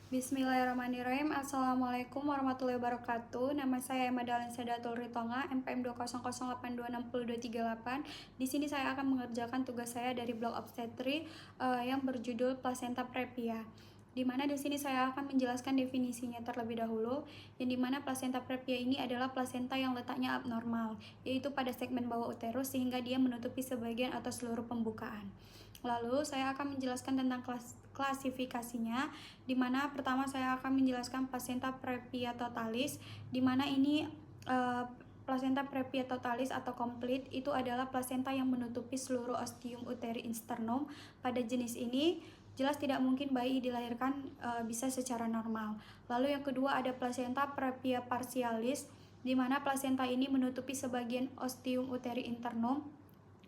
Bismillahirrahmanirrahim. Assalamualaikum warahmatullahi wabarakatuh. Nama saya Emma Dahlan Sedatul Ritonga, MPM 200826238. Di sini saya akan mengerjakan tugas saya dari blog obstetri yang berjudul Placenta Previa. Di mana di sini saya akan menjelaskan definisinya terlebih dahulu, yang dimana placenta previa ini adalah plasenta yang letaknya abnormal, yaitu pada segmen bawah uterus sehingga dia menutupi sebagian atau seluruh pembukaan. Lalu saya akan menjelaskan tentang klasifikasinya, di mana pertama saya akan menjelaskan placenta previa totalis, di mana ini placenta previa totalis atau komplit itu adalah plasenta yang menutupi seluruh ostium uteri sternum. Pada jenis ini jelas tidak mungkin bayi dilahirkan bisa secara normal. Lalu yang kedua ada placenta previa partialis, di mana plasenta ini menutupi sebagian ostium uteri internum.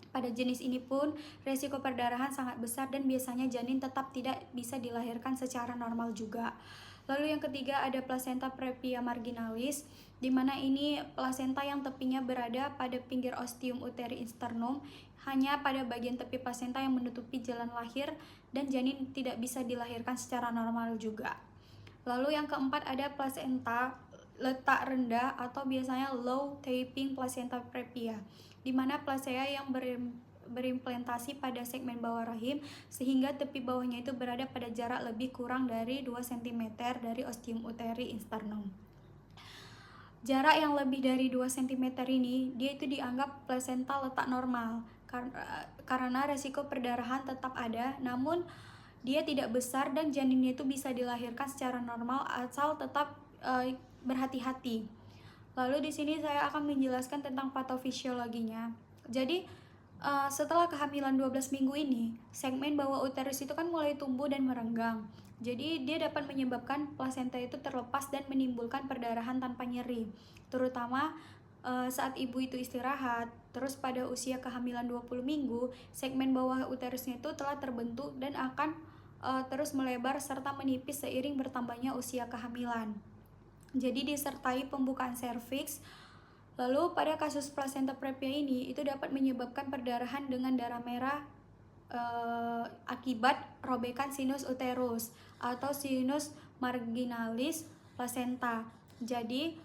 Pada jenis ini pun resiko perdarahan sangat besar dan biasanya janin tetap tidak bisa dilahirkan secara normal juga. Lalu yang ketiga ada placenta previa marginalis, di mana ini plasenta yang tepinya berada pada pinggir ostium uteri sternum, hanya pada bagian tepi plasenta yang menutupi jalan lahir dan janin tidak bisa dilahirkan secara normal juga. Lalu yang keempat ada placenta letak rendah atau biasanya low taping placenta previa, di mana plasenta yang berimplantasi pada segmen bawah rahim sehingga tepi bawahnya itu berada pada jarak lebih kurang dari 2 cm dari ostium uteri sternum. Jarak yang lebih dari 2 cm ini dia itu dianggap plasenta letak normal karena resiko perdarahan tetap ada, namun dia tidak besar dan janinnya itu bisa dilahirkan secara normal asal tetap berhati-hati. Lalu di sini saya akan menjelaskan tentang patofisiologinya. Jadi setelah kehamilan 12 minggu ini, segmen bawah uterus itu kan mulai tumbuh dan merenggang. Jadi dia dapat menyebabkan plasenta itu terlepas dan menimbulkan perdarahan tanpa nyeri, terutama saat ibu itu istirahat. Terus pada usia kehamilan 20 minggu, segmen bawah uterusnya itu telah terbentuk dan akan terus melebar serta menipis seiring bertambahnya usia kehamilan. Jadi disertai pembukaan serviks. Lalu pada kasus placenta previa ini itu dapat menyebabkan perdarahan dengan darah merah akibat robekan sinus uterus atau sinus marginalis placenta. Jadi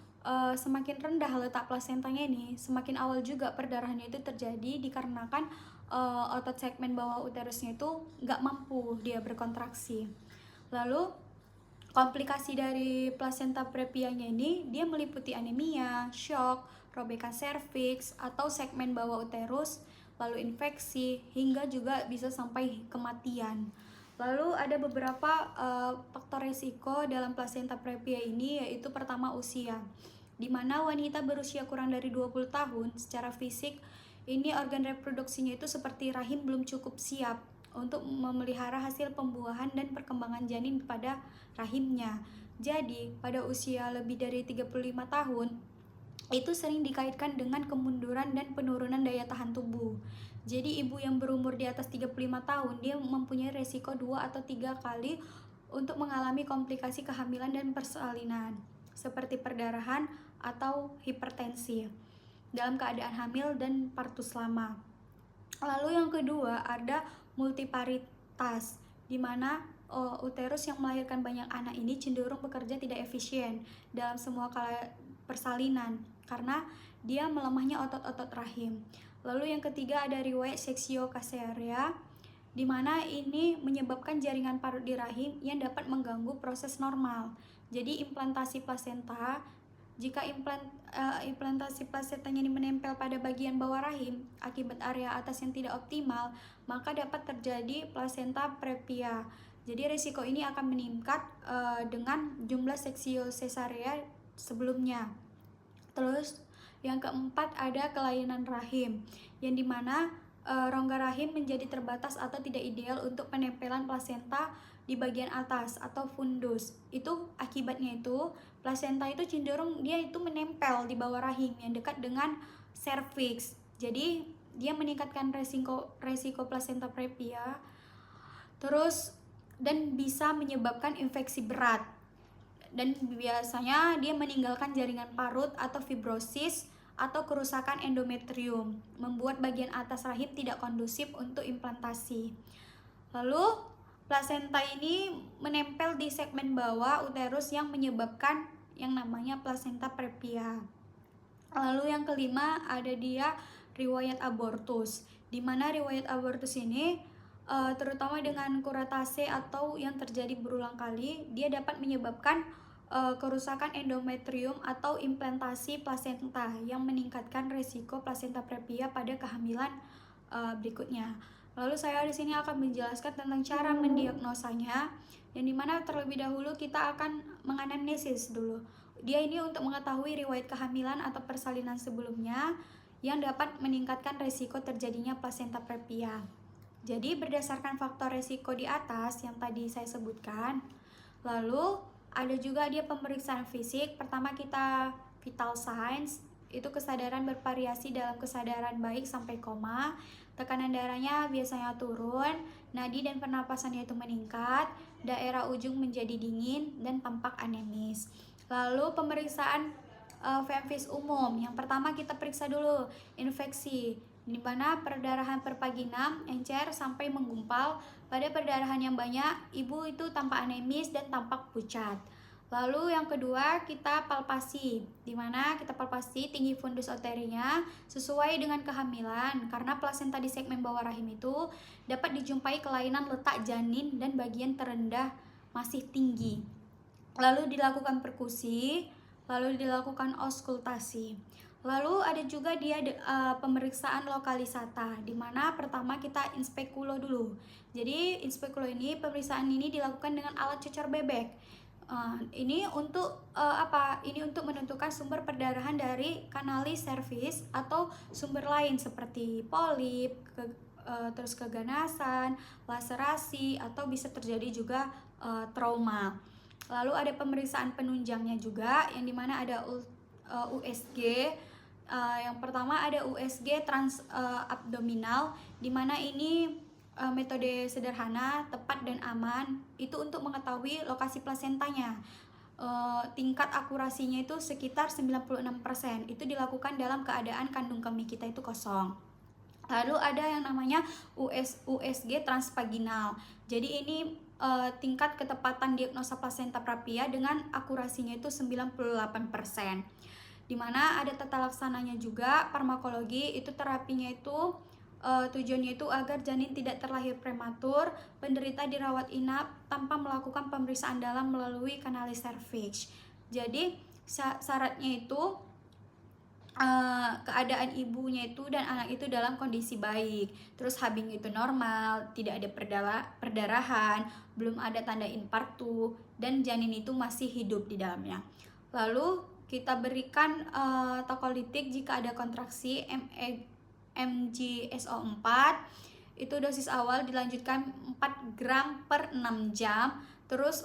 semakin rendah letak plasentanya ini, semakin awal juga perdarahannya itu terjadi dikarenakan otot segmen bawah uterusnya itu nggak mampu dia berkontraksi. Lalu komplikasi dari placenta previanya ini dia meliputi anemia, shock, robekan serviks atau segmen bawah uterus, lalu infeksi hingga juga bisa sampai kematian. Lalu ada beberapa faktor risiko dalam placenta previa ini, yaitu pertama usia, di mana wanita berusia kurang dari 20 tahun secara fisik ini organ reproduksinya itu seperti rahim belum cukup siap untuk memelihara hasil pembuahan dan perkembangan janin pada rahimnya. Jadi pada usia lebih dari 35 tahun itu sering dikaitkan dengan kemunduran dan penurunan daya tahan tubuh. Jadi ibu yang berumur di atas 35 tahun dia mempunyai resiko 2 atau 3 kali untuk mengalami komplikasi kehamilan dan persalinan, seperti perdarahan atau hipertensi dalam keadaan hamil dan partus lama. Lalu yang kedua ada multiparitas, di mana uterus yang melahirkan banyak anak ini cenderung bekerja tidak efisien dalam semua kala persalinan karena dia melemahnya otot-otot rahim. Lalu yang ketiga ada riwayat seksio-kasearea, di mana ini menyebabkan jaringan parut di rahim yang dapat mengganggu proses normal. Jadi implantasi plasenta, jika implantasi plasentanya ini menempel pada bagian bawah rahim akibat area atas yang tidak optimal, maka dapat terjadi placenta previa. Jadi risiko ini akan meningkat dengan jumlah seksio sesarea sebelumnya. Terus yang keempat ada kelainan rahim, yang dimana rongga rahim menjadi terbatas atau tidak ideal untuk penempelan plasenta di bagian atas atau fundus. Itu akibatnya itu plasenta itu cenderung dia itu menempel di bawah rahim yang dekat dengan serviks. Jadi dia meningkatkan resiko placenta previa. Terus dan bisa menyebabkan infeksi berat. Dan biasanya dia meninggalkan jaringan parut atau fibrosis atau kerusakan endometrium, membuat bagian atas rahim tidak kondusif untuk implantasi. Lalu plasenta ini menempel di segmen bawah uterus yang menyebabkan yang namanya plasenta previa. Lalu yang kelima ada dia riwayat abortus, di mana riwayat abortus ini terutama dengan kuretase atau yang terjadi berulang kali, dia dapat menyebabkan kerusakan endometrium atau implantasi plasenta yang meningkatkan resiko plasenta previa pada kehamilan berikutnya. Lalu saya di sini akan menjelaskan tentang cara mendiagnosanya, yang dimana terlebih dahulu kita akan menganamnesis dulu. Dia ini untuk mengetahui riwayat kehamilan atau persalinan sebelumnya yang dapat meningkatkan resiko terjadinya plasenta previa. Jadi berdasarkan faktor resiko di atas yang tadi saya sebutkan, lalu ada juga dia pemeriksaan fisik. Pertama kita vital signs, itu kesadaran bervariasi dalam kesadaran baik sampai koma, tekanan darahnya biasanya turun, nadi dan pernapasannya itu meningkat, daerah ujung menjadi dingin dan tampak anemis. Lalu pemeriksaan VMFIS umum, yang pertama kita periksa dulu infeksi, di mana perdarahan per vagina, encer sampai menggumpal. Pada perdarahan yang banyak, ibu itu tampak anemis dan tampak pucat. Lalu yang kedua kita palpasi, dimana kita palpasi tinggi fundus uterinya sesuai dengan kehamilan, karena plasenta di segmen bawah rahim itu dapat dijumpai kelainan letak janin dan bagian terendah masih tinggi. Lalu dilakukan perkusi, lalu dilakukan auskultasi. Lalu ada juga dia pemeriksaan lokalisata, dimana pertama kita inspekulo dulu. Jadi inspekulo ini, pemeriksaan ini dilakukan dengan alat cucur bebek. Ini untuk apa? Ini untuk menentukan sumber perdarahan dari kanalis cervix atau sumber lain seperti polip, terus keganasan, laserasi, atau bisa terjadi juga trauma. Lalu ada pemeriksaan penunjangnya juga, yang dimana ada USG. Yang pertama ada USG transabdominal, dimana ini metode sederhana, tepat dan aman, itu untuk mengetahui lokasi plasentanya. Tingkat akurasinya itu sekitar 96%. Itu dilakukan dalam keadaan kandung kemih kita itu kosong. Lalu ada yang namanya USG transvaginal. Jadi ini tingkat ketepatan diagnosa plasenta previa dengan akurasinya itu 98%. Dimana ada tata laksananya juga, farmakologi, itu terapinya itu tujuannya itu agar janin tidak terlahir prematur, penderita dirawat inap tanpa melakukan pemeriksaan dalam melalui kanalis cervix. Jadi syaratnya itu keadaan ibunya itu dan anak itu dalam kondisi baik, terus Hbing itu normal, tidak ada perdarahan, belum ada tanda infarktu, dan janin itu masih hidup di dalamnya. Lalu kita berikan tokolitik jika ada kontraksi MgSO4, itu dosis awal dilanjutkan 4 gram per 6 jam, terus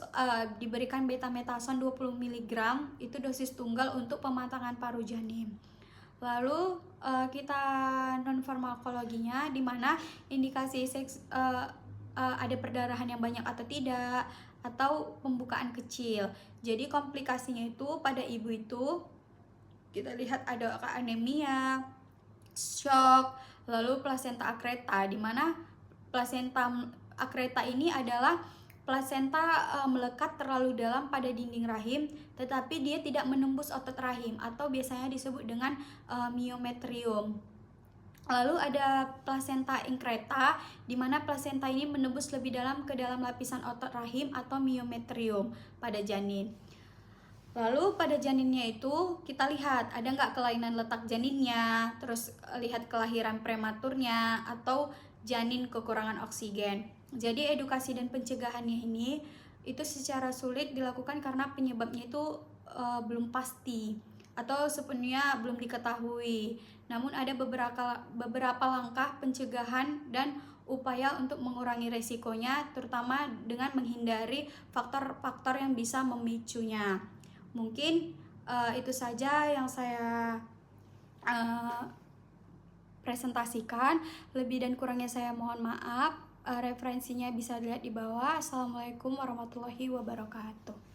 diberikan betametason 20 mg, itu dosis tunggal untuk pematangan paru janin. Lalu kita non farmakologinya, dimana indikasi ada perdarahan yang banyak atau tidak, atau pembukaan kecil. Jadi komplikasinya itu pada ibu itu kita lihat ada anemia, shock, lalu plasenta akreta, di mana plasenta akreta ini adalah plasenta melekat terlalu dalam pada dinding rahim, tetapi dia tidak menembus otot rahim atau biasanya disebut dengan myometrium. Lalu ada plasenta inkreta, di mana plasenta ini menembus lebih dalam ke dalam lapisan otot rahim atau myometrium pada janin. Lalu pada janinnya itu kita lihat ada nggak kelainan letak janinnya, terus lihat kelahiran prematurnya atau janin kekurangan oksigen. Jadi edukasi dan pencegahannya ini itu secara sulit dilakukan karena penyebabnya itu belum pasti atau sepenuhnya belum diketahui. Namun ada beberapa langkah pencegahan dan upaya untuk mengurangi resikonya, terutama dengan menghindari faktor-faktor yang bisa memicunya. Mungkin itu saja yang saya presentasikan. Lebih dan kurangnya saya mohon maaf. Referensinya bisa dilihat di bawah. Assalamualaikum warahmatullahi wabarakatuh.